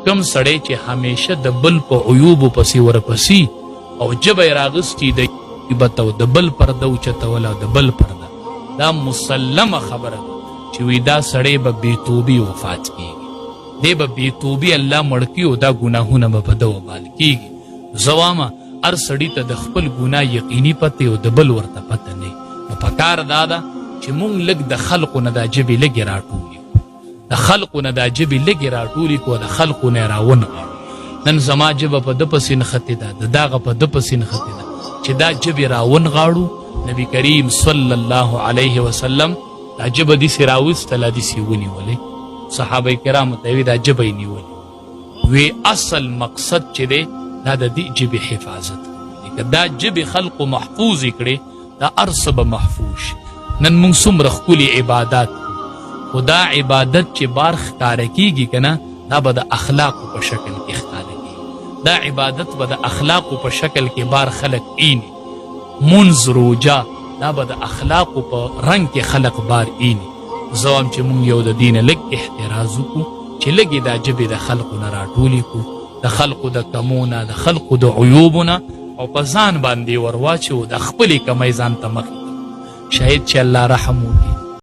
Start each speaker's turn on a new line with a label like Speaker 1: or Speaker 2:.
Speaker 1: کم سړی چې همیشه د بل په عیوبو پسې ورپسې او ژبه یې راغستې د غیبت او د بل پرده اوچتول او د بل پرده، دا مسلمه خبره ده چې وی دا سړی به بېتوبي وفات کیږي، دی به بېتوبي الله مړ کي او دا ګناهونه به په ده وبال کیږي. زه وامه هر سړي ته د خپل ګناه یقیني پته او د بل ورته پته نه. نو پکار دا ده چې مونږ لږ د خلقو نه دا ژبې لږې راټولي کړو، د خلقو نه دا ژبې لږې راټولي کړو، د خلقو نه یې راونغاړو. نن زما ژبه په ده پسې نښتې ده، د داغه په ده پسې نښتې ده چې دا ژبې راونغاړو. نبي کریم صلی الله علیه وسلم دا ژبه داسې راویستله، داسې ونیولې، صحابه کرامو ته وی دا ژبه یې نیولې. وی اصل مقصد چې دی دا د دې ژبې حفاظت دی، که دا ژبې خلقو محفوظې کړې دا هر څه به محفوظ شي. نن موږ څومره ښکلي عبادات کوو، خو دا عبادت چې بار ښکاره کېږي که نه، دا به د اخلاقو په شکل کې ښکاره کېږي، دا عبادت به د اخلاقو په شکل کې بار خلق ایني. منځ روجه دا به د اخلاقو په رنګ کې خلق بار ایني. زه وایم چې موږ یو د دې نه لږ احتراز وکړو چې لږې دا ژبې د خلقو نه راټولې کړو، د خلقو د کمو نه، د خلقو د عیوبو نه، او په ځان باندې ور واچو، د خپلې کمۍ ځان ته مخې کړو. شاید چې الله رحم وکړي